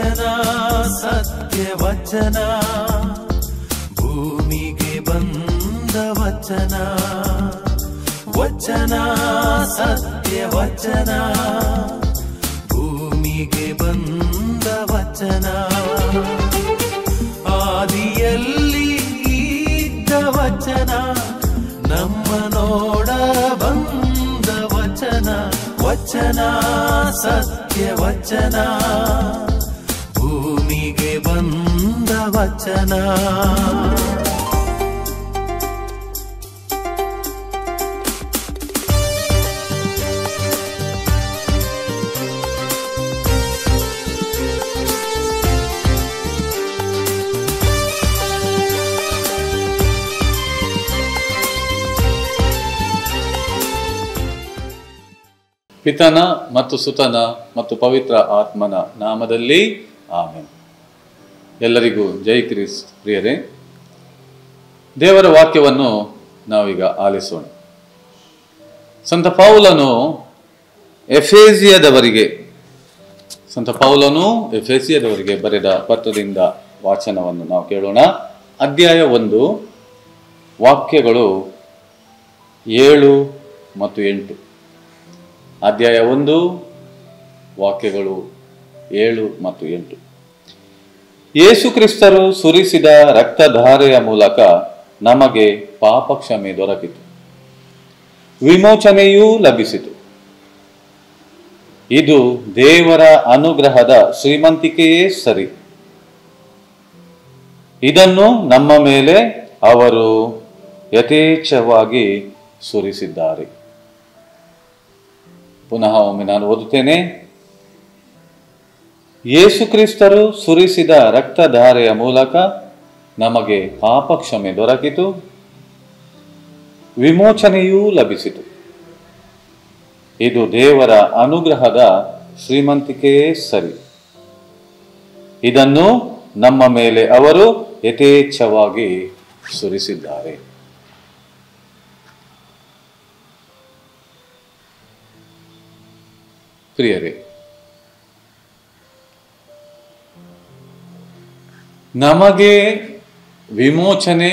ವಚನ ಸತ್ಯ ವಚನ, ಭೂಮಿಗೆ ಬಂದ ವಚನ. ವಚನ ಸತ್ಯ ವಚನ, ಭೂಮಿಗೆ ಬಂದ ವಚನ. ಆದಿಯಲ್ಲಿ ಇದ್ದ ವಚನ, ನಮ್ಮ ನೋಡ ಬಂದ ವಚನ. ವಚನ ಸತ್ಯ ವಚನ, ಭೂಮಿಗೆ ಬಂದ ವಚನ. ಪಿತನ ಮತ್ತು ಸುತನ ಮತ್ತು ಪವಿತ್ರ ಆತ್ಮನ ನಾಮದಲ್ಲಿ ಆಮೆನ್. ಎಲ್ಲರಿಗೂ ಜೈ ಕ್ರಿಸ್ತ. ಪ್ರಿಯರೇ, ದೇವರ ವಾಕ್ಯವನ್ನು ನಾವೀಗ ಆಲಿಸೋಣ. ಸಂತ ಪೌಲನು ಎಫೆಸಿಯದವರಿಗೆ ಬರೆದ ಪತ್ರದಿಂದ ವಾಚನವನ್ನು ನಾವು ಕೇಳೋಣ. ಅಧ್ಯಾಯ 1 ವಾಕ್ಯಗಳು 7 ಮತ್ತು 8. ಅಧ್ಯಾಯ 1 ವಾಕ್ಯಗಳು 7 ಮತ್ತು 8. ಯೇಸು ಕ್ರಿಸ್ತರು ಸುರಿಸಿದ ರಕ್ತಧಾರೆಯ ಮೂಲಕ ನಮಗೆ ಪಾಪ ಕ್ಷಮೆ ದೊರಕಿತು, ವಿಮೋಚನೆಯೂ ಲಭಿಸಿತು. ಇದು ದೇವರ ಅನುಗ್ರಹದ ಶ್ರೀಮಂತಿಕೆಯೇ ಸರಿ. ಇದನ್ನು ನಮ್ಮ ಮೇಲೆ ಅವರು ಯಥೇಚ್ಛವಾಗಿ ಸುರಿಸಿದ್ದಾರೆ. ಪುನಃ ಒಮ್ಮೆ ನಾನು ಓದುತ್ತೇನೆ. ಯೇಸು ಕ್ರಿಸ್ತರು ಸುರಿಸಿದ ರಕ್ತಧಾರೆಯ ಮೂಲಕ ನಮಗೆ ಪಾಪ ಕ್ಷಮೆ ದೊರಕಿತು, ವಿಮೋಚನೆಯೂ ಲಭಿಸಿತು. ಇದು ದೇವರ ಅನುಗ್ರಹದ ಶ್ರೀಮಂತಿಕೆಯೇ ಸರಿ. ಇದನ್ನು ನಮ್ಮ ಮೇಲೆ ಅವರು ಯಥೇಚ್ಛವಾಗಿ ಸುರಿಸಿದ್ದಾರೆ. ಪ್ರಿಯರೇ, ನಮಗೆ ವಿಮೋಚನೆ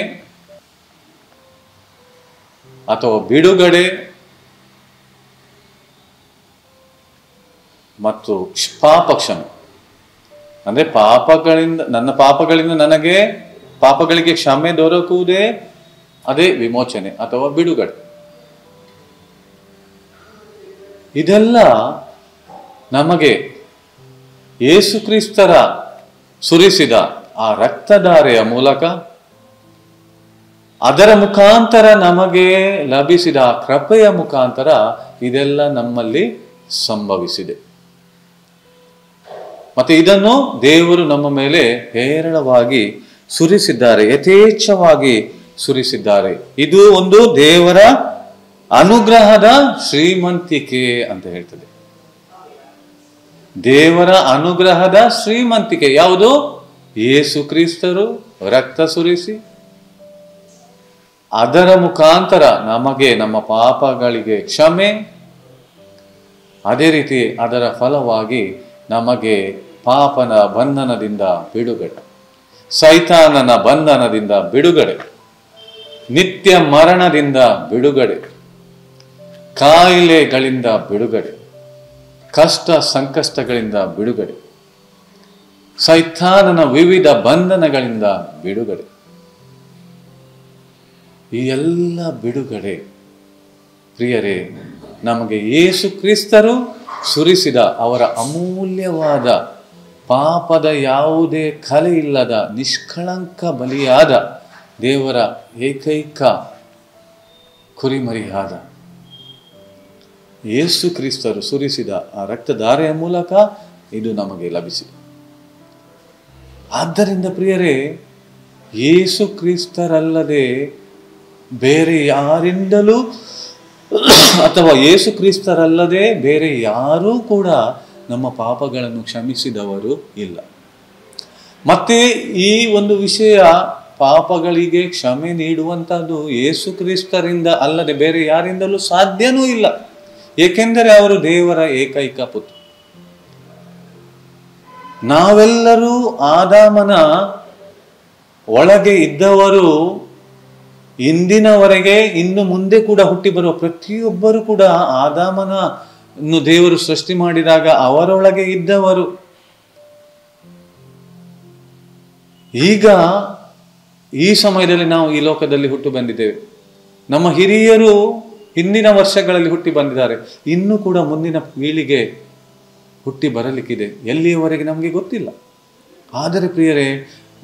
ಅಥವಾ ಬಿಡುಗಡೆ ಮತ್ತು ಪಾಪ ಕ್ಷಮೆ ಅಂದ್ರೆ ನನ್ನ ಪಾಪಗಳಿಂದ ನನಗೆ ಪಾಪಗಳಿಗೆ ಕ್ಷಮೆ ದೊರಕುವುದೇ ಅದೇ ವಿಮೋಚನೆ ಅಥವಾ ಬಿಡುಗಡೆ. ಇದೆಲ್ಲ ನಮಗೆ ಯೇಸು ಕ್ರಿಸ್ತರ ಸುರಿಸಿದ ಆ ರಕ್ತಧಾರೆಯ ಮೂಲಕ, ಅದರ ಮುಖಾಂತರ ನಮಗೆ ಲಭಿಸಿದ ಆ ಕೃಪೆಯ ಮುಖಾಂತರ ಇದೆಲ್ಲ ನಮ್ಮಲ್ಲಿ ಸಂಭವಿಸಿದೆ. ಮತ್ತೆ ಇದನ್ನು ದೇವರು ನಮ್ಮ ಮೇಲೆ ಹೇರಳವಾಗಿ ಸುರಿಸಿದ್ದಾರೆ, ಯಥೇಚ್ಛವಾಗಿ ಸುರಿಸಿದ್ದಾರೆ. ಇದು ಒಂದು ದೇವರ ಅನುಗ್ರಹದ ಶ್ರೀಮಂತಿಕೆ ಅಂತ ಹೇಳ್ತದೆ. ದೇವರ ಅನುಗ್ರಹದ ಶ್ರೀಮಂತಿಕೆ ಯಾವುದು? ಯೇಸು ಕ್ರಿಸ್ತರು ರಕ್ತ ಸುರಿಸಿ ಅದರ ಮುಖಾಂತರ ನಮಗೆ ನಮ್ಮ ಪಾಪಗಳಿಗೆ ಕ್ಷಮೆ, ಅದೇ ರೀತಿ ಅದರ ಫಲವಾಗಿ ನಮಗೆ ಪಾಪನ ಬಂಧನದಿಂದ ಬಿಡುಗಡೆ, ಸೈತಾನನ ಬಂಧನದಿಂದ ಬಿಡುಗಡೆ, ನಿತ್ಯ ಮರಣದಿಂದ ಬಿಡುಗಡೆ, ಕಾಯಿಲೆಗಳಿಂದ ಬಿಡುಗಡೆ, ಕಷ್ಟ ಸಂಕಷ್ಟಗಳಿಂದ ಬಿಡುಗಡೆ, ಸೈತಾನನ ವಿವಿಧ ಬಂಧನಗಳಿಂದ ಬಿಡುಗಡೆ. ಈ ಎಲ್ಲ ಬಿಡುಗಡೆ ಪ್ರಿಯರೇ ನಮಗೆ ಯೇಸು ಕ್ರಿಸ್ತರು ಸುರಿಸಿದ ಅವರ ಅಮೂಲ್ಯವಾದ ಪಾಪದ ಯಾವುದೇ ಕಲೆ ಇಲ್ಲದ ನಿಷ್ಕಳಂಕ ಬಲಿಯಾದ ದೇವರ ಏಕೈಕ ಕುರಿಮರಿಯಾದ ಯೇಸು ಕ್ರಿಸ್ತರು ಸುರಿಸಿದ ಆ ರಕ್ತಧಾರೆಯ ಮೂಲಕ ಇದು ನಮಗೆ ಲಭಿಸಿದೆ. ಆದ್ದರಿಂದ ಪ್ರಿಯರೇ, ಯೇಸು ಕ್ರಿಸ್ತರಲ್ಲದೆ ಬೇರೆ ಯಾರಿಂದಲೂ ಅಥವಾ ಯೇಸು ಕ್ರಿಸ್ತರಲ್ಲದೆ ಬೇರೆ ಯಾರೂ ಕೂಡ ನಮ್ಮ ಪಾಪಗಳನ್ನು ಕ್ಷಮಿಸಿದವರು ಇಲ್ಲ. ಮತ್ತೆ ಈ ಒಂದು ವಿಷಯ, ಪಾಪಗಳಿಗೆ ಕ್ಷಮೆ ನೀಡುವಂಥದ್ದು ಯೇಸು ಕ್ರಿಸ್ತರಿಂದ ಅಲ್ಲದೆ ಬೇರೆ ಯಾರಿಂದಲೂ ಸಾಧ್ಯನೂ ಇಲ್ಲ. ಏಕೆಂದರೆ ಅವರು ದೇವರ ಏಕೈಕ ಪುತ್ರ. ನಾವೆಲ್ಲರೂ ಆದಾಮನ ಒಳಗೆ ಇದ್ದವರು. ಇಂದಿನವರೆಗೆ ಇನ್ನು ಮುಂದೆ ಕೂಡ ಹುಟ್ಟಿ ಬರುವ ಪ್ರತಿಯೊಬ್ಬರು ಕೂಡ ಆದಾಮನನ್ನು ದೇವರು ಸೃಷ್ಟಿ ಮಾಡಿದಾಗ ಅವರೊಳಗೆ ಇದ್ದವರು. ಈಗ ಈ ಸಮಯದಲ್ಲಿ ನಾವು ಈ ಲೋಕದಲ್ಲಿ ಹುಟ್ಟು ಬಂದಿದ್ದೇವೆ. ನಮ್ಮ ಹಿರಿಯರು ಹಿಂದಿನ ವರ್ಷಗಳಲ್ಲಿ ಹುಟ್ಟಿ ಬಂದಿದ್ದಾರೆ. ಇನ್ನೂ ಕೂಡ ಮುಂದಿನ ಪೀಳಿಗೆ ಹುಟ್ಟಿ ಬರಲಿಕ್ಕಿದೆ. ಎಲ್ಲಿಯವರೆಗೆ ನಮಗೆ ಗೊತ್ತಿಲ್ಲ. ಆದರೆ ಪ್ರಿಯರೇ,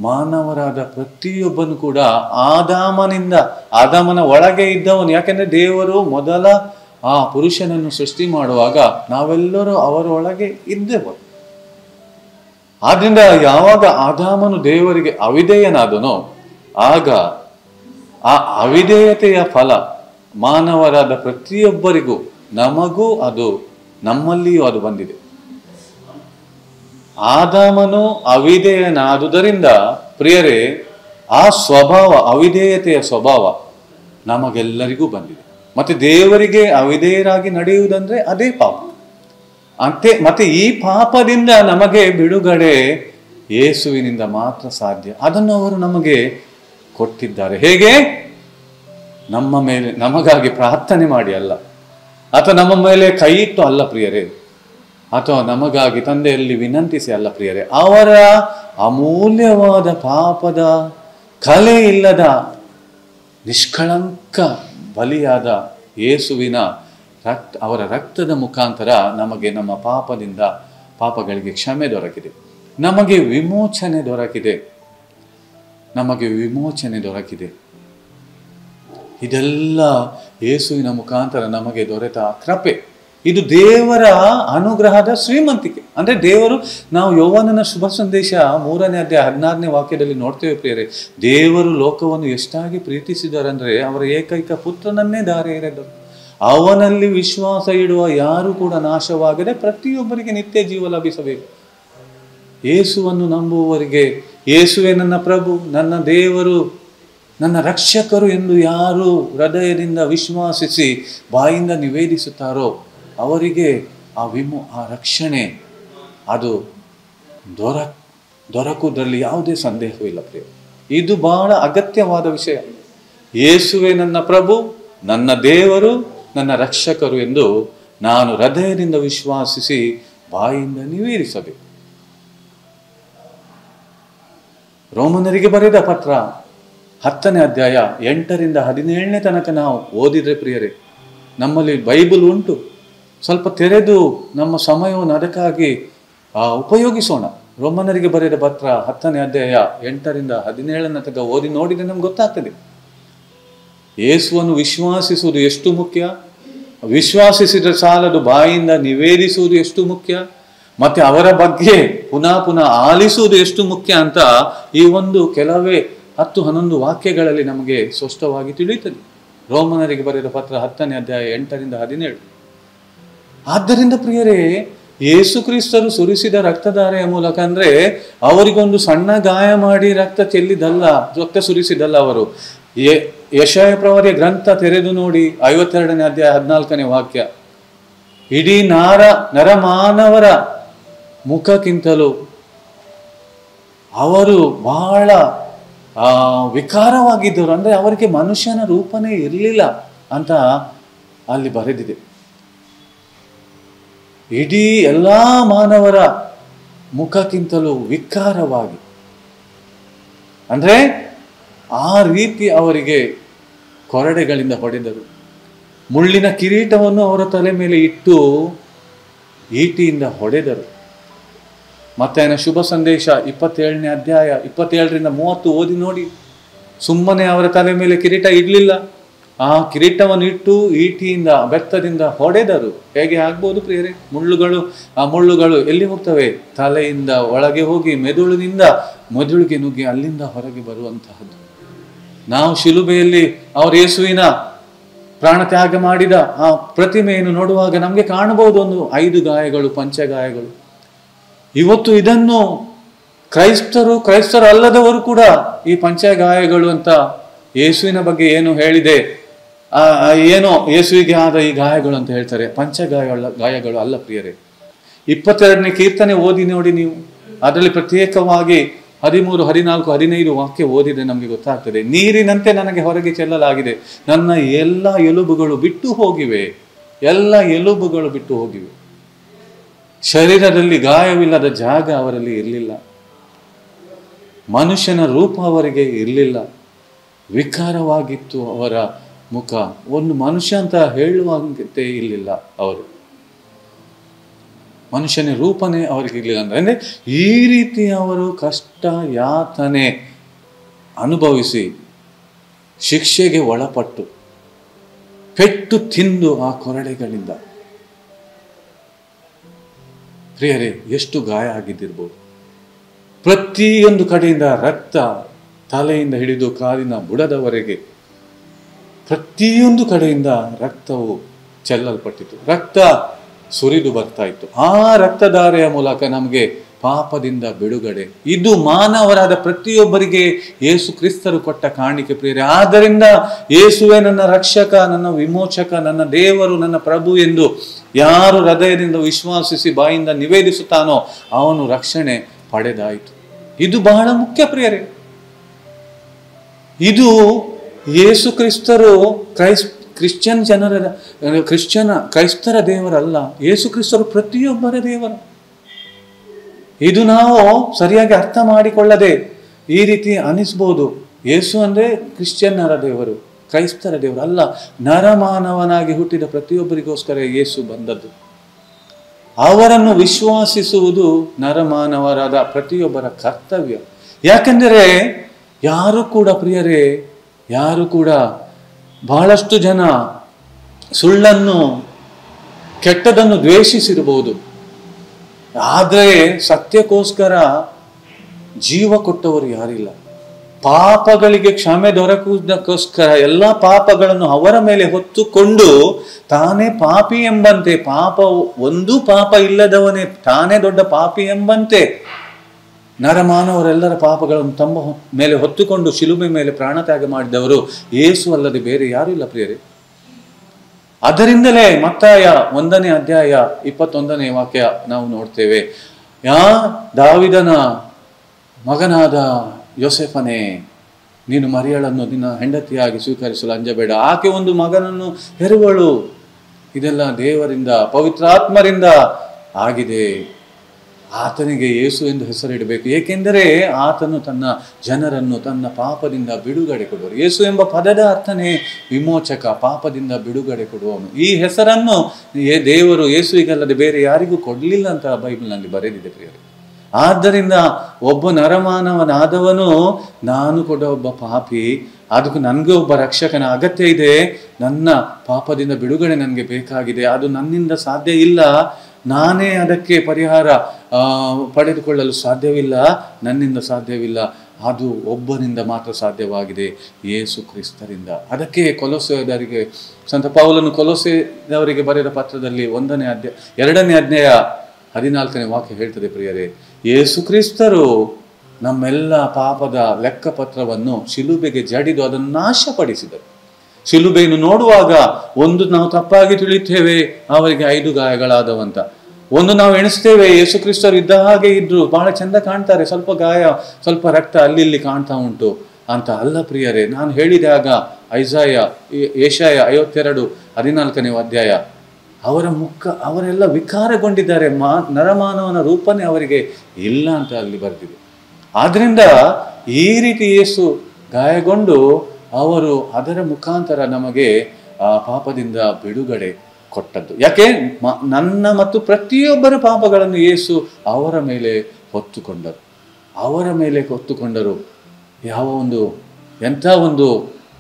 ಮಾನವರಾದ ಪ್ರತಿಯೊಬ್ಬನು ಕೂಡ ಆದಾಮನ ಒಳಗೆ ಇದ್ದವನು. ಯಾಕೆಂದ್ರೆ ದೇವರು ಮೊದಲ ಆ ಪುರುಷನನ್ನು ಸೃಷ್ಟಿ ಮಾಡುವಾಗ ನಾವೆಲ್ಲರೂ ಅವರ ಒಳಗೆ ಇದ್ದೆವು. ಆದ್ರಿಂದ ಯಾವಾಗ ಆದಾಮನು ದೇವರಿಗೆ ಅವಿಧೇಯನಾದನೋ ಆಗ ಆ ಅವಿಧೇಯತೆಯ ಫಲ ಮಾನವರಾದ ಪ್ರತಿಯೊಬ್ಬರಿಗೂ, ನಮಗೂ ಅದು, ನಮ್ಮಲ್ಲಿಯೂ ಅದು ಬಂದಿದೆ. ಆದಾಮನು ಅವಿಧೇಯನಾದುದರಿಂದ ಪ್ರಿಯರೇ, ಆ ಸ್ವಭಾವ, ಅವಿಧೇಯತೆಯ ಸ್ವಭಾವ ನಮಗೆಲ್ಲರಿಗೂ ಬಂದಿದೆ. ಮತ್ತೆ ದೇವರಿಗೆ ಅವಿಧೇಯರಾಗಿ ನಡೆಯುವುದಂದ್ರೆ ಅದೇ ಪಾಪ. ಮತ್ತೆ ಈ ಪಾಪದಿಂದ ನಮಗೆ ಬಿಡುಗಡೆ ಯೇಸುವಿನಿಂದ ಮಾತ್ರ ಸಾಧ್ಯ. ಅದನ್ನು ಅವರು ನಮಗೆ ಕೊಟ್ಟಿದ್ದಾರೆ. ಹೇಗೆ? ನಮ್ಮ ಮೇಲೆ ನಮಗಾಗಿ ಪ್ರಾರ್ಥನೆ ಮಾಡಿ ಅಲ್ಲ, ಅಥವಾ ನಮ್ಮ ಮೇಲೆ ಕೈ ಇಟ್ಟು ಅಲ್ಲ ಪ್ರಿಯರೇ, ಅಥವಾ ನಮಗಾಗಿ ತಂದೆಯಲ್ಲಿ ವಿನಂತಿಸಿ ಅಲ್ಲ ಪ್ರಿಯರೇ. ಅವರ ಅಮೂಲ್ಯವಾದ ಪಾಪದ ಕಲೆ ಇಲ್ಲದ ನಿಷ್ಕಳಂಕ ಬಲಿಯಾದ ಯೇಸುವಿನ ಅವರ ರಕ್ತದ ಮುಖಾಂತರ ನಮಗೆ ನಮ್ಮ ಪಾಪಗಳಿಗೆ ಕ್ಷಮೆ ದೊರಕಿದೆ. ನಮಗೆ ವಿಮೋಚನೆ ದೊರಕಿದೆ. ಇದೆಲ್ಲ ಯೇಸುವಿನ ಮುಖಾಂತರ ನಮಗೆ ದೊರೆತ ಕೃಪೆ. ಇದು ದೇವರ ಅನುಗ್ರಹದ ಶ್ರೀಮಂತಿಕೆ. ಅಂದ್ರೆ ದೇವರು, ನಾವು ಯೋಹಾನನ ಶುಭ ಸಂದೇಶ 3ನೇ ಅಧ್ಯಾಯ 16ನೇ ವಾಕ್ಯದಲ್ಲಿ ನೋಡ್ತೇವೆ ಪ್ರಿಯರೇ, ದೇವರು ಲೋಕವನ್ನು ಎಷ್ಟಾಗಿ ಪ್ರೀತಿಸಿದರಂದ್ರೆ ಅವರ ಏಕೈಕ ಪುತ್ರನನ್ನೇ ದಾರಿ ಎರೆದರು. ಅವನಲ್ಲಿ ವಿಶ್ವಾಸ ಇಡುವ ಯಾರು ಕೂಡ ನಾಶವಾಗದೆ ಪ್ರತಿಯೊಬ್ಬರಿಗೆ ನಿತ್ಯ ಜೀವ ಲಭಿಸಬೇಕು. ಯೇಸುವನ್ನು ನಂಬುವವರಿಗೆ, ಯೇಸುವೆ ನನ್ನ ಪ್ರಭು, ನನ್ನ ದೇವರು, ನನ್ನ ರಕ್ಷಕರು ಎಂದು ಯಾರು ಹೃದಯದಿಂದ ವಿಶ್ವಾಸಿಸಿ ಬಾಯಿಂದ ನಿವೇದಿಸುತ್ತಾರೋ ಅವರಿಗೆ ಆ ರಕ್ಷಣೆ ಅದು ದೊರಕುವುದರಲ್ಲಿ ಯಾವುದೇ ಸಂದೇಹವಿಲ್ಲ ಪ್ರಿಯ. ಇದು ಬಹಳ ಅಗತ್ಯವಾದ ವಿಷಯ. ಯೇಸುವೆ ನನ್ನ ಪ್ರಭು, ನನ್ನ ದೇವರು, ನನ್ನ ರಕ್ಷಕರು ಎಂದು ನಾನು ಹೃದಯದಿಂದ ವಿಶ್ವಾಸಿಸಿ ಬಾಯಿಂದ ನಿವೇದಿಸಬೇಕು. ರೋಮನರಿಗೆ ಬರೆದ ಪತ್ರ 10ನೇ ಅಧ್ಯಾಯ 8ರಿಂದ 17ನೇ ತನಕ ನಾವು ಓದಿದ್ರೆ ಪ್ರಿಯರೇ, ನಮ್ಮಲ್ಲಿ ಬೈಬಲ್ ಉಂಟು. ಸ್ವಲ್ಪ ತೆರೆದು ನಮ್ಮ ಸಮಯವನ್ನು ಅದಕ್ಕಾಗಿ ಉಪಯೋಗಿಸೋಣ. ರೋಮನರಿಗೆ ಬರೆದ ಪತ್ರ 10ನೇ ಅಧ್ಯಾಯ 8ರಿಂದ 17ನೇ ತನಕ ಓದಿ ನೋಡಿದ್ರೆ ನಮ್ಗೆ ಗೊತ್ತಾಗ್ತದೆ. ಯೇಸುವನ್ನು ವಿಶ್ವಾಸಿಸುವುದು ಎಷ್ಟು ಮುಖ್ಯ, ವಿಶ್ವಾಸಿಸಿದ್ರೆ ಸಾಲದು, ಬಾಯಿಂದ ನಿವೇದಿಸುವುದು ಎಷ್ಟು ಮುಖ್ಯ, ಮತ್ತೆ ಅವರ ಬಗ್ಗೆ ಪುನಃ ಆಲಿಸುವುದು ಎಷ್ಟು ಮುಖ್ಯ ಅಂತ ಈ ಒಂದು ಕೆಲವೇ 10-11 ವಾಕ್ಯಗಳಲ್ಲಿ ನಮಗೆ ಸ್ಪಷ್ಟವಾಗಿ ತಿಳಿಯುತ್ತದೆ. ರೋಮನರಿಗೆ ಬರೆದ ಪತ್ರ 10ನೇ ಅಧ್ಯಾಯ 8ರಿಂದ 17. ಆದ್ದರಿಂದ ಪ್ರಿಯರೇ, ಯೇಸು ಕ್ರಿಸ್ತರು ಸುರಿಸಿದ ರಕ್ತಧಾರೆಯ ಮೂಲಕ, ಅಂದ್ರೆ ಅವರಿಗೊಂದು ಸಣ್ಣ ಗಾಯ ಮಾಡಿ ರಕ್ತ ಸುರಿಸಿದಲ್ಲ. ಅವರು ಯೆಶಾಯ ಪ್ರವಾದಿಯ ಗ್ರಂಥ ತೆರೆದು ನೋಡಿ 52ನೇ ಅಧ್ಯಾಯ 14ನೇ ವಾಕ್ಯ, ಇಡೀ ನರಮಾನವರ ಮುಖಕ್ಕಿಂತಲೂ ಅವರು ಬಹಳ ವಿಕಾರವಾಗಿದ್ದರು. ಅಂದ್ರೆ ಅವರಿಗೆ ಮನುಷ್ಯನ ರೂಪನೇ ಇರಲಿಲ್ಲ ಅಂತ ಅಲ್ಲಿ ಬರೆದಿದೆ. ಇಡೀ ಎಲ್ಲಾ ಮಾನವರ ಮುಖಕ್ಕಿಂತಲೂ ವಿಕಾರವಾಗಿ, ಅಂದ್ರೆ ಆ ರೀತಿ ಅವರಿಗೆ ಕೊರಡೆಗಳಿಂದ ಹೊಡೆದರು. ಮುಳ್ಳಿನ ಕಿರೀಟವನ್ನು ಅವರ ತಲೆ ಮೇಲೆ ಇಟ್ಟು ಈಟಿಯಿಂದ ಹೊಡೆದರು. ಮತ್ತಾಯನ ಶುಭ ಸಂದೇಶ 27ನೇ ಅಧ್ಯಾಯ 27ರಿಂದ 30 ಓದಿ ನೋಡಿ. ಸುಮ್ಮನೆ ಅವರ ತಲೆ ಮೇಲೆ ಕಿರೀಟ ಇಡ್ಲಿಲ್ಲ, ಆ ಕಿರೀಟವನ್ನು ಇಟ್ಟು ಈಟಿಯಿಂದ ಬೆತ್ತದಿಂದ ಹೊಡೆದರು. ಹೇಗೆ ಆಗ್ಬೋದು ಪ್ರಿಯರೇ? ಆ ಮುಳ್ಳುಗಳು ಎಲ್ಲಿ ಹೋಗ್ತವೆ? ತಲೆಯಿಂದ ಒಳಗೆ ಹೋಗಿ ಮೆದುಳಿಗೆ ನುಗ್ಗಿ ಅಲ್ಲಿಂದ ಹೊರಗೆ ಬರುವಂತಹದ್ದು. ನಾವು ಶಿಲುಬೆಯಲ್ಲಿ ಅವರು ಯೇಸುವಿನ ಪ್ರಾಣ ತ್ಯಾಗ ಮಾಡಿದ ಆ ಪ್ರತಿಮೆಯನ್ನು ನೋಡುವಾಗ ನಮಗೆ ಕಾಣಬಹುದು ಒಂದು 5 ಗಾಯಗಳು, ಪಂಚಗಾಯಗಳು. ಇವತ್ತು ಇದನ್ನು ಕ್ರೈಸ್ತರು ಅಲ್ಲದವರು ಕೂಡ ಈ ಪಂಚಗಾಯಗಳು ಅಂತ ಯೇಸುವಿನ ಬಗ್ಗೆ ಏನು ಹೇಳಿದೆ, ಏನೋ ಯೇಸುವಿಗೆ ಆದ ಈ ಗಾಯಗಳು ಅಂತ ಹೇಳ್ತಾರೆ. ಗಾಯಗಳು ಅಲ್ಲ ಪ್ರಿಯರೇ. 22ನೇ ಕೀರ್ತನೆ ಓದಿ ನೋಡಿ ನೀವು. ಅದರಲ್ಲಿ ಪ್ರತ್ಯೇಕವಾಗಿ 13, 14, 15 ವಾಕ್ಯ ಓದಿದ್ರೆ ನಮಗೆ ಗೊತ್ತಾಗ್ತದೆ. ನೀರಿನಂತೆ ನನಗೆ ಹೊರಗೆ ಚೆಲ್ಲಲಾಗಿದೆ, ನನ್ನ ಎಲ್ಲ ಎಲುಬುಗಳು ಬಿಟ್ಟು ಹೋಗಿವೆ, ಎಲ್ಲ ಎಲುಬುಗಳು ಬಿಟ್ಟು ಹೋಗಿವೆ. ಶರೀರದಲ್ಲಿ ಗಾಯವಿಲ್ಲದ ಜಾಗ ಅವರಲ್ಲಿ ಇರಲಿಲ್ಲ, ಮನುಷ್ಯನ ರೂಪ ಅವರಿಗೆ ಇರಲಿಲ್ಲ, ವಿಕಾರವಾಗಿತ್ತು ಅವರ ಮುಖ, ಒಂದು ಮನುಷ್ಯ ಅಂತ ಹೇಳುವಂತೆ ಇರಲಿಲ್ಲ, ಅವರು ಮನುಷ್ಯನ ರೂಪನೇ ಅವರಿಗೆ ಇರಲಿಲ್ಲ. ಅಂದ್ರೆ ಈ ರೀತಿ ಅವರು ಕಷ್ಟ ಯಾತನೆ ಅನುಭವಿಸಿ ಶಿಕ್ಷೆಗೆ ಒಳಪಟ್ಟು ಪೆಟ್ಟು ತಿಂದು ಆ ಕೊರಡೆಗಳಿಂದ ಪ್ರಿಯರೇ ಎಷ್ಟು ಗಾಯ ಆಗಿದ್ದಿರ್ಬೋದು. ಪ್ರತಿಯೊಂದು ಕಡೆಯಿಂದ ರಕ್ತ, ತಲೆಯಿಂದ ಹಿಡಿದು ಕಾಲಿನ ಬುಡದವರೆಗೆ ಪ್ರತಿಯೊಂದು ಕಡೆಯಿಂದ ರಕ್ತವು ಚೆಲ್ಲಲ್ಪಟ್ಟಿತು, ರಕ್ತ ಸುರಿದು ಬರ್ತಾ ಇತ್ತು. ಆ ರಕ್ತಧಾರೆಯ ಮೂಲಕ ನಮಗೆ ಪಾಪದಿಂದ ಬಿಡುಗಡೆ. ಇದು ಮಾನವರಾದ ಪ್ರತಿಯೊಬ್ಬರಿಗೆ ಯೇಸು ಕ್ರಿಸ್ತರು ಕೊಟ್ಟ ಕಾಣಿಕೆ ಪ್ರಿಯರೇ. ಆದ್ದರಿಂದ ಯೇಸುವೆ ನನ್ನ ರಕ್ಷಕ, ನನ್ನ ವಿಮೋಚಕ, ನನ್ನ ದೇವರು, ನನ್ನ ಪ್ರಭು ಎಂದು ಯಾರು ಹೃದಯದಿಂದ ವಿಶ್ವಾಸಿಸಿ ಬಾಯಿಂದ ನಿವೇದಿಸುತ್ತಾನೋ ಅವನು ರಕ್ಷಣೆ ಪಡೆದಾಯಿತು. ಇದು ಬಹಳ ಮುಖ್ಯ ಪ್ರಿಯರೇ. ಇದು ಯೇಸು ಕ್ರಿಸ್ತರು ಕ್ರೈಸ್ತರ ದೇವರಲ್ಲ, ಯೇಸು ಕ್ರಿಸ್ತರು ಪ್ರತಿಯೊಬ್ಬರ ದೇವರು. ಇದು ನಾವು ಸರಿಯಾಗಿ ಅರ್ಥ ಮಾಡಿಕೊಳ್ಳದೆ ಈ ರೀತಿ ಅನಿಸ್ಬೋದು, ಯೇಸು ಅಂದ್ರೆ ಕ್ರಿಶ್ಚಿಯನ್ನರ ದೇವರು, ಕ್ರೈಸ್ತರ ದೇವರು ಅಲ್ಲ. ನರಮಾನವನಾಗಿ ಹುಟ್ಟಿದ ಪ್ರತಿಯೊಬ್ಬರಿಗೋಸ್ಕರ ಯೇಸು ಬಂದದ್ದು. ಅವರನ್ನು ವಿಶ್ವಾಸಿಸುವುದು ನರಮಾನವರಾದ ಪ್ರತಿಯೊಬ್ಬರ ಕರ್ತವ್ಯ. ಯಾಕೆಂದರೆ ಯಾರು ಕೂಡ ಪ್ರಿಯರೇ, ಯಾರು ಕೂಡ ಬಹಳಷ್ಟು ಜನ ಸುಳ್ಳನ್ನು, ಕೆಟ್ಟದನ್ನು ದ್ವೇಷಿಸಿರಬಹುದು, ಆದರೆ ಸತ್ಯಕ್ಕೋಸ್ಕರ ಜೀವ ಕೊಟ್ಟವರು ಯಾರಿಲ್ಲ. ಪಾಪಗಳಿಗೆ ಕ್ಷಮೆ ದೊರಕುವುದಕ್ಕೋಸ್ಕರ ಎಲ್ಲ ಪಾಪಗಳನ್ನು ಅವರ ಮೇಲೆ ಹೊತ್ತುಕೊಂಡು ತಾನೇ ಪಾಪಿ ಎಂಬಂತೆ, ಒಂದು ಪಾಪ ಇಲ್ಲದವನೇ ತಾನೇ ದೊಡ್ಡ ಪಾಪಿ ಎಂಬಂತೆ ನರಮಾನವರೆಲ್ಲರ ಪಾಪಗಳನ್ನು ತಮ್ಮ ಮೇಲೆ ಹೊತ್ತುಕೊಂಡು ಶಿಲುಬೆ ಮೇಲೆ ಪ್ರಾಣತ್ಯಾಗ ಮಾಡಿದವರು ಯೇಸು ಅಲ್ಲದೆ ಬೇರೆ ಯಾರೂ ಇಲ್ಲ ಪ್ರಿಯರೇ. ಅದರಿಂದಲೇ ಮತ್ತಾಯ 1ನೇ ಅಧ್ಯಾಯ 21ನೇ ವಾಕ್ಯ ನಾವು ನೋಡ್ತೇವೆ. ದಾವಿದನ ಮಗನಾದ ಯೋಸೆಫನೇ, ನೀನು ಮರಿಯಳನ್ನು ನಿನ್ನ ಹೆಂಡತಿಯಾಗಿ ಸ್ವೀಕರಿಸಲು ಅಂಜಬೇಡ, ಆಕೆ ಒಂದು ಮಗನನ್ನು ಹೆರುವಳು. ಇದೆಲ್ಲ ದೇವರಿಂದ, ಪವಿತ್ರಾತ್ಮರಿಂದ ಆಗಿದೆ. ಆತನಿಗೆ ಯೇಸು ಎಂದು ಹೆಸರಿಡಬೇಕು, ಏಕೆಂದರೆ ಆತನು ತನ್ನ ಜನರನ್ನು ತನ್ನ ಪಾಪದಿಂದ ಬಿಡುಗಡೆ ಕೊಡುವರು. ಯೇಸು ಎಂಬ ಪದದ ಅರ್ಥನೇ ವಿಮೋಚಕ, ಪಾಪದಿಂದ ಬಿಡುಗಡೆ ಕೊಡುವವನು. ಈ ಹೆಸರನ್ನು ದೇವರು ಯೇಸುವಿಗಲ್ಲದೆ ಬೇರೆ ಯಾರಿಗೂ ಕೊಡಲಿಲ್ಲ ಅಂತ ಬೈಬಲ್ನಲ್ಲಿ ಬರೆದಿದೆ ಪ್ರಿಯರೇ. ಆದ್ದರಿಂದ ಒಬ್ಬ ನರಮಾನವನಾದವನು, ನಾನು ಕೂಡ ಒಬ್ಬ ಪಾಪಿ, ಅದಕ್ಕೂ ನನಗೆ ಒಬ್ಬ ರಕ್ಷಕನ ಅಗತ್ಯ ಇದೆ, ನನ್ನ ಪಾಪದಿಂದ ಬಿಡುಗಡೆ ನನಗೆ ಬೇಕಾಗಿದೆ, ಅದು ನನ್ನಿಂದ ಸಾಧ್ಯ ಇಲ್ಲ, ನಾನೇ ಅದಕ್ಕೆ ಪರಿಹಾರ ಪಡೆದುಕೊಳ್ಳಲು ಸಾಧ್ಯವಿಲ್ಲ, ನನ್ನಿಂದ ಸಾಧ್ಯವಿಲ್ಲ, ಅದು ಒಬ್ಬನಿಂದ ಮಾತ್ರ ಸಾಧ್ಯವಾಗಿದೆ, ಯೇಸು ಕ್ರಿಸ್ತರಿಂದ. ಅದಕ್ಕೆ ಕೊಲೊಸ್ಸೆಯವರಿಗೆ ಸಂತ ಪೌಲನು ಕೊಲೊಸ್ಸೆಯವರಿಗೆ ಬರೆದ ಪತ್ರದಲ್ಲಿ 2ನೇ ಅಧ್ಯಾಯ 14ನೇ ವಾಕ್ಯ ಹೇಳ್ತದೆ ಪ್ರಿಯರೇ, ಯೇಸು ಕ್ರಿಸ್ತರು ನಮ್ಮೆಲ್ಲ ಪಾಪದ ಲೆಕ್ಕಪತ್ರವನ್ನು ಶಿಲುಬೆಗೆ ಜಡಿದು ಅದನ್ನು ನಾಶಪಡಿಸಿದರು. ಶಿಲುಬೆಯನ್ನು ನೋಡುವಾಗ ಒಂದು ನಾವು ತಪ್ಪಾಗಿ ತಿಳಿಯುತ್ತೇವೆ, ಅವರಿಗೆ 5 ಗಾಯಗಳಾದವಂತ. ಒಂದು ನಾವು ಎಣಿಸ್ತೇವೆ, ಯೇಸು ಕ್ರಿಸ್ತರು ಇದ್ದ ಹಾಗೆ ಇದ್ರು, ಬಹಳ ಚಂದ ಕಾಣ್ತಾರೆ, ಸ್ವಲ್ಪ ಗಾಯ, ಸ್ವಲ್ಪ ರಕ್ತ ಅಲ್ಲಿ ಇಲ್ಲಿ ಕಾಣ್ತಾ ಉಂಟು ಅಂತ. ಅಲ್ಲ ಪ್ರಿಯರೇ, ನಾನು ಹೇಳಿದಾಗ ಏಷಾಯ 52:14ನೇ ಅಧ್ಯಾಯ, ಅವರ ಮುಖ, ಅವರೆಲ್ಲ ವಿಕಾರಗೊಂಡಿದ್ದಾರೆ, ನರಮಾನವನ ರೂಪನೇ ಅವರಿಗೆ ಇಲ್ಲ ಅಂತ ಅಲ್ಲಿ ಬರೆದಿದೆ. ಆದ್ರಿಂದ ಈ ರೀತಿ ಯೇಸು ಗಾಯಗೊಂಡು ಅವರು ಅದರ ಮುಖಾಂತರ ನಮಗೆ ಪಾಪದಿಂದ ಬಿಡುಗಡೆ ಕೊಟ್ಟದ್ದು. ಯಾಕೆ? ನನ್ನ ಮತ್ತು ಪ್ರತಿಯೊಬ್ಬರ ಪಾಪಗಳನ್ನು ಯೇಸು ಅವರ ಮೇಲೆ ಹೊತ್ತುಕೊಂಡರು. ಯಾವ ಒಂದು ಎಂಥ ಒಂದು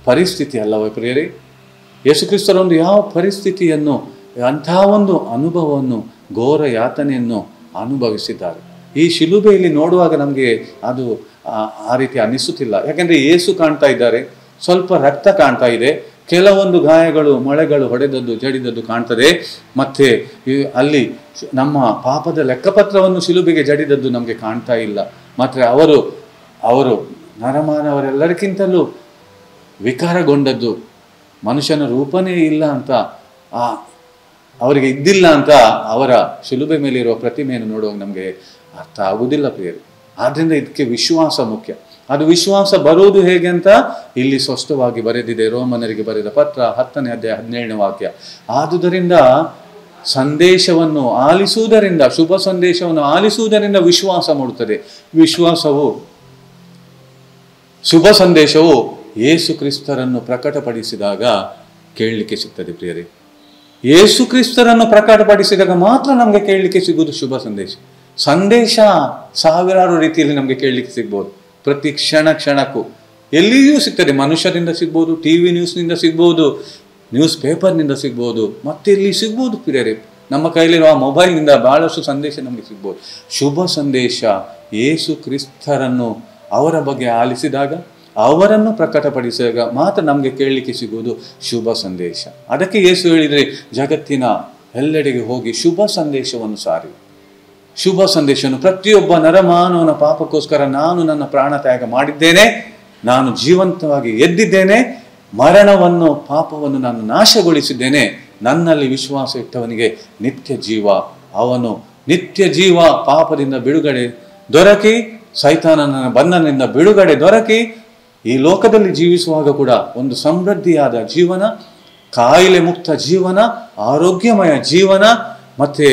ಪರಿಸ್ಥಿತಿ ಅಲ್ಲವೇ ಪ್ರಿಯರೇ? ಯೇಸು ಕ್ರಿಸ್ತರ ಒಂದು ಯಾವ ಪರಿಸ್ಥಿತಿಯನ್ನು, ಅಂಥ ಒಂದು ಅನುಭವವನ್ನು, ಘೋರ ಯಾತನೆಯನ್ನು ಅನುಭವಿಸಿದ್ದಾರೆ. ಈ ಶಿಲುಬೆಯಲ್ಲಿ ನೋಡುವಾಗ ನಮಗೆ ಅದು ಆ ರೀತಿ ಅನ್ನಿಸುತ್ತಿಲ್ಲ. ಯಾಕೆಂದರೆ ಯೇಸು ಕಾಣ್ತಾ ಇದ್ದಾರೆ, ಸ್ವಲ್ಪ ರಕ್ತ ಕಾಣ್ತಾ ಇದೆ, ಕೆಲವೊಂದು ಗಾಯಗಳು, ಮೊಳೆಗಳು ಹೊಡೆದದ್ದು, ಜಡಿದದ್ದು ಕಾಣ್ತದೆ, ಮತ್ತೆ ಅಲ್ಲಿ ನಮ್ಮ ಪಾಪದ ಲೆಕ್ಕಪತ್ರವನ್ನು ಶಿಲುಬೆಗೆ ಜಡಿದದ್ದು ನಮಗೆ ಕಾಣ್ತಾ ಇಲ್ಲ. ಮಾತ್ರ ಅವರು ನರಮಾನವರೆಲ್ಲರಿಗಿಂತಲೂ ವಿಕಾರಗೊಂಡದ್ದು, ಮನುಷ್ಯನ ರೂಪನೇ ಇಲ್ಲ ಅಂತ, ಅವರಿಗೆ ಇದ್ದಿಲ್ಲ ಅಂತ ಅವರ ಶಿಲುಬೆ ಮೇಲೆ ಇರುವ ಪ್ರತಿಮೆಯನ್ನು ನೋಡುವಾಗ ನಮಗೆ ಅರ್ಥ ಆಗುವುದಿಲ್ಲ ಪ್ರಿಯರೇ. ಆದ್ರಿಂದ ಇದಕ್ಕೆ ವಿಶ್ವಾಸ ಮುಖ್ಯ. ಅದು ವಿಶ್ವಾಸ ಬರುವುದು ಹೇಗೆ ಅಂತ ಇಲ್ಲಿ ಸ್ಪಷ್ಟವಾಗಿ ಬರೆದಿದೆ. ರೋಮನರಿಗೆ ಬರೆದ ಪತ್ರ 10ನೇ ಅಧ್ಯಾಯ 17ನೇ ವಾಕ್ಯ. ಆದುದರಿಂದ ಸಂದೇಶವನ್ನು ಆಲಿಸುವುದರಿಂದ, ಶುಭ ಸಂದೇಶವನ್ನು ಆಲಿಸುವುದರಿಂದ ವಿಶ್ವಾಸ ಮೂಡುತ್ತದೆ. ಶುಭ ಸಂದೇಶವು ಯೇಸು ಕ್ರಿಸ್ತರನ್ನು ಪ್ರಕಟಪಡಿಸಿದಾಗ ಕೇಳಲಿಕ್ಕೆ ಸಿಗ್ತದೆ ಪ್ರಿಯರೇ. ಯೇಸು ಕ್ರಿಸ್ತರನ್ನು ಪ್ರಕಟಪಡಿಸಿದಾಗ ಮಾತ್ರ ನಮಗೆ ಕೇಳಲಿಕ್ಕೆ ಸಿಗುವುದು ಶುಭ ಸಂದೇಶ. ಸಾವಿರಾರು ರೀತಿಯಲ್ಲಿ ನಮಗೆ ಕೇಳಲಿಕ್ಕೆ ಸಿಗ್ಬೋದು. ಪ್ರತಿ ಕ್ಷಣಕ್ಕೂ ಎಲ್ಲಿಯೂ ಸಿಗ್ತದೆ. ಮನುಷ್ಯರಿಂದ ಸಿಗ್ಬೋದು, TV ನ್ಯೂಸ್ನಿಂದ ಸಿಗ್ಬೋದು, ನ್ಯೂಸ್ ಪೇಪರ್ನಿಂದ ಸಿಗ್ಬೋದು, ಮತ್ತೆ ಇಲ್ಲಿ ಸಿಗ್ಬೋದು ಪ್ರಿಯರೇ. ನಮ್ಮ ಕೈಲಿರುವ ಮೊಬೈಲ್ನಿಂದ ಬಹಳಷ್ಟು ಸಂದೇಶ ನಮಗೆ ಸಿಗ್ಬೋದು. ಶುಭ ಸಂದೇಶ ಯೇಸು ಕ್ರಿಸ್ತರನ್ನು ಅವರ ಬಗ್ಗೆ ಆಲಿಸಿದಾಗ, ಅವರನ್ನು ಪ್ರಕಟಪಡಿಸಿದಾಗ ಮಾತ್ರ ನಮಗೆ ಕೇಳಲಿಕ್ಕೆ ಸಿಗುವುದು ಶುಭ ಸಂದೇಶ. ಅದಕ್ಕೆ ಯೇಸು ಹೇಳಿದರೆ, ಜಗತ್ತಿನ ಎಲ್ಲೆಡೆಗೆ ಹೋಗಿ ಶುಭ ಸಂದೇಶವನ್ನು ಸಾರಿ. ಶುಭ ಸಂದೇಶವನ್ನು ಪ್ರತಿಯೊಬ್ಬ ನರಮಾನವನ ಪಾಪಕ್ಕೋಸ್ಕರ ನಾನು ನನ್ನ ಪ್ರಾಣ ತ್ಯಾಗ ಮಾಡಿದ್ದೇನೆ, ನಾನು ಜೀವಂತವಾಗಿ ಎದ್ದಿದ್ದೇನೆ, ಮರಣವನ್ನು ಪಾಪವನ್ನು ನಾನು ನಾಶಗೊಳಿಸಿದ್ದೇನೆ, ನನ್ನಲ್ಲಿ ವಿಶ್ವಾಸ ಇಟ್ಟವನಿಗೆ ನಿತ್ಯ ಜೀವ, ಅವನು ನಿತ್ಯ ಜೀವ, ಪಾಪದಿಂದ ಬಿಡುಗಡೆ ದೊರಕಿ, ಸೈತಾನನ ಬಂಧನದಿಂದ ಬಿಡುಗಡೆ ದೊರಕಿ, ಈ ಲೋಕದಲ್ಲಿ ಜೀವಿಸುವಾಗ ಕೂಡ ಒಂದು ಸಮೃದ್ಧಿಯಾದ ಜೀವನ, ಕಾಯಿಲೆ ಮುಕ್ತ ಜೀವನ, ಆರೋಗ್ಯಮಯ ಜೀವನ, ಮತ್ತೆ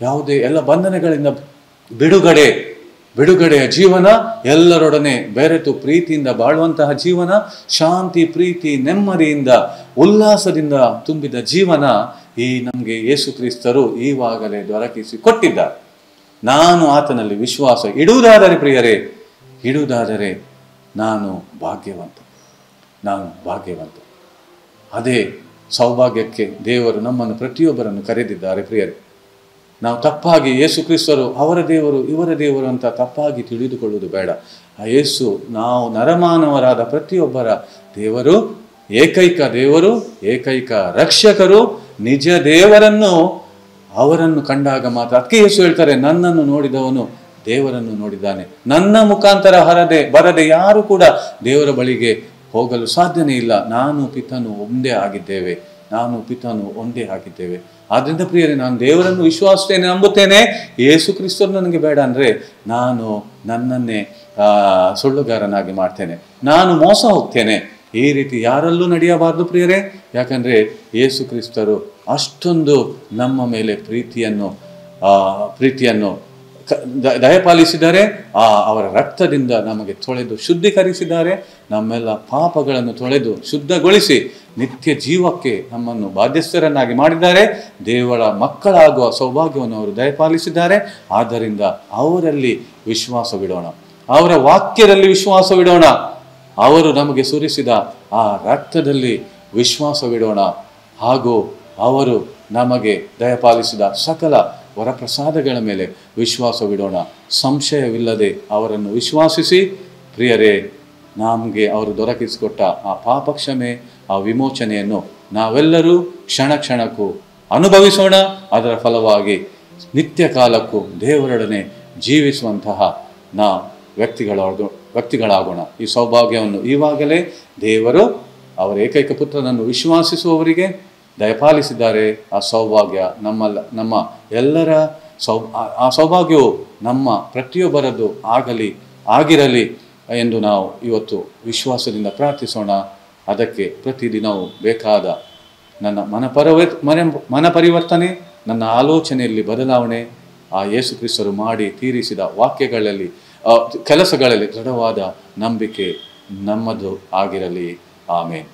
ಯಾವುದೇ ಎಲ್ಲ ಬಂಧನಗಳಿಂದ ಬಿಡುಗಡೆಯ ಜೀವನ, ಎಲ್ಲರೊಡನೆ ಬೆರೆತು ಪ್ರೀತಿಯಿಂದ ಬಾಳುವಂತಹ ಜೀವನ, ಶಾಂತಿ, ಪ್ರೀತಿ, ನೆಮ್ಮದಿಯಿಂದ, ಉಲ್ಲಾಸದಿಂದ ತುಂಬಿದ ಜೀವನ ಈ ನಮಗೆ ಯೇಸು ಕ್ರಿಸ್ತರು ಈವಾಗಲೇ ದೊರಕಿಸಿ ಕೊಟ್ಟಿದ್ದಾರೆ. ನಾನು ಆತನಲ್ಲಿ ವಿಶ್ವಾಸ ಇಡುವುದಾದರೆ ಪ್ರಿಯರೇ, ನಾನು ಭಾಗ್ಯವಂತ. ಅದೇ ಸೌಭಾಗ್ಯಕ್ಕೆ ದೇವರು ನಮ್ಮನ್ನು ಪ್ರತಿಯೊಬ್ಬರನ್ನು ಕರೆದಿದ್ದಾರೆ ಪ್ರಿಯರೇ. ನಾವು ತಪ್ಪಾಗಿ ಯೇಸು ಕ್ರಿಸ್ತರು ಅವರ ದೇವರು ಇವರ ದೇವರು ಅಂತ ತಪ್ಪಾಗಿ ತಿಳಿದುಕೊಳ್ಳುವುದು ಬೇಡ. ಆ ಯೇಸು, ನಾವು ನರಮಾನವರಾದ ಪ್ರತಿಯೊಬ್ಬರ ದೇವರು, ಏಕೈಕ ದೇವರು, ಏಕೈಕ ರಕ್ಷಕರು, ನಿಜ ದೇವರನ್ನು ಅವರನ್ನು ಕಂಡಾಗ ಮಾತ್ರ. ಅದಕ್ಕೆ ಯೇಸು ಹೇಳ್ತಾರೆ, ನನ್ನನ್ನು ನೋಡಿದವನು ದೇವರನ್ನು ನೋಡಿದ್ದಾನೆ. ನನ್ನ ಮುಖಾಂತರ ಬರದೆ ಯಾರು ಕೂಡ ದೇವರ ಬಳಿಗೆ ಹೋಗಲು ಸಾಧ್ಯನೇ ಇಲ್ಲ. ನಾನು ಪಿತನು ಒಂದೇ ಆಗಿದ್ದೇವೆ. ಆದ್ರಿಂದ ಪ್ರಿಯರೇ, ನಾನು ದೇವರನ್ನು ವಿಶ್ವಾಸಿಸ್ತೇನೆ, ನಂಬುತ್ತೇನೆ. ಯೇಸು ಕ್ರಿಸ್ತರು ನನಗೆ ಬೇಡ ಅಂದರೆ ನಾನು ನನ್ನನ್ನೇ ಸುಳ್ಳುಗಾರನಾಗಿ ಮಾಡ್ತೇನೆ, ನಾನು ಮೋಸ ಹೋಗ್ತೇನೆ. ಈ ರೀತಿ ಯಾರಲ್ಲೂ ನಡೆಯಬಾರದು ಪ್ರಿಯರೇ. ಯಾಕಂದರೆ ಯೇಸು ಕ್ರಿಸ್ತರು ಅಷ್ಟೊಂದು ನಮ್ಮ ಮೇಲೆ ಪ್ರೀತಿಯನ್ನು ದಯಪಾಲಿಸಿದ್ದಾರೆ. ಅವರ ರಕ್ತದಿಂದ ನಮಗೆ ತೊಳೆದು ಶುದ್ಧೀಕರಿಸಿದ್ದಾರೆ. ನಮ್ಮೆಲ್ಲ ಪಾಪಗಳನ್ನು ತೊಳೆದು ಶುದ್ಧಗೊಳಿಸಿ ನಿತ್ಯ ಜೀವಕ್ಕೆ ನಮ್ಮನ್ನು ಬಾಧ್ಯಸ್ಥರನ್ನಾಗಿ ಮಾಡಿದ್ದಾರೆ. ದೇವರ ಮಕ್ಕಳಾಗುವ ಸೌಭಾಗ್ಯವನ್ನು ಅವರು ದಯಪಾಲಿಸಿದ್ದಾರೆ. ಆದ್ದರಿಂದ ಅವರಲ್ಲಿ ವಿಶ್ವಾಸವಿಡೋಣ, ಅವರ ವಾಕ್ಯದಲ್ಲಿ ವಿಶ್ವಾಸವಿಡೋಣ, ಅವರು ನಮಗೆ ಸುರಿಸಿದ ಆ ರಕ್ತದಲ್ಲಿ ವಿಶ್ವಾಸವಿಡೋಣ, ಹಾಗೂ ಅವರು ನಮಗೆ ದಯಪಾಲಿಸಿದ ಸಕಲ ವರಪ್ರಸಾದಗಳ ಮೇಲೆ ವಿಶ್ವಾಸವಿಡೋಣ. ಸಂಶಯವಿಲ್ಲದೆ ಅವರನ್ನು ವಿಶ್ವಾಸಿಸಿ ಪ್ರಿಯರೇ, ನಮಗೆ ಅವರು ದೊರಕಿಸಿಕೊಟ್ಟ ಆ ಪಾಪ ಕ್ಷಮೆ, ಆ ವಿಮೋಚನೆಯನ್ನು ನಾವೆಲ್ಲರೂ ಕ್ಷಣಕ್ಕೂ ಅನುಭವಿಸೋಣ. ಅದರ ಫಲವಾಗಿ ನಿತ್ಯ ಕಾಲಕ್ಕೂ ದೇವರೊಡನೆ ಜೀವಿಸುವಂತಹ ವ್ಯಕ್ತಿಗಳಾಗೋಣ. ಈ ಸೌಭಾಗ್ಯವನ್ನು ಈವಾಗಲೇ ದೇವರು ಅವರ ಏಕೈಕ ಪುತ್ರನನ್ನು ವಿಶ್ವಾಸಿಸುವವರಿಗೆ ದಯಪಾಲಿಸಿದ್ದಾರೆ. ಆ ಸೌಭಾಗ್ಯ ನಮ್ಮ ಎಲ್ಲರ ಆ ಸೌಭಾಗ್ಯವು ನಮ್ಮ ಪ್ರತಿಯೊಬ್ಬರದ್ದು ಆಗಿರಲಿ ಎಂದು ನಾವು ಇವತ್ತು ವಿಶ್ವಾಸದಿಂದ ಪ್ರಾರ್ಥಿಸೋಣ. ಅದಕ್ಕೆ ಪ್ರತಿದಿನವೂ ಬೇಕಾದ ನನ್ನ ಮನ ಪರಿವರ್ತನೆ, ನನ್ನ ಆಲೋಚನೆಯಲ್ಲಿ ಬದಲಾವಣೆ, ಆ ಯೇಸು ಕ್ರಿಸ್ತರು ಮಾಡಿ ತೀರಿಸಿದ ವಾಕ್ಯಗಳಲ್ಲಿ, ಕೆಲಸಗಳಲ್ಲಿ ದೃಢವಾದ ನಂಬಿಕೆ ನಮ್ಮದು ಆಗಿರಲಿ. ಆಮೇನ್.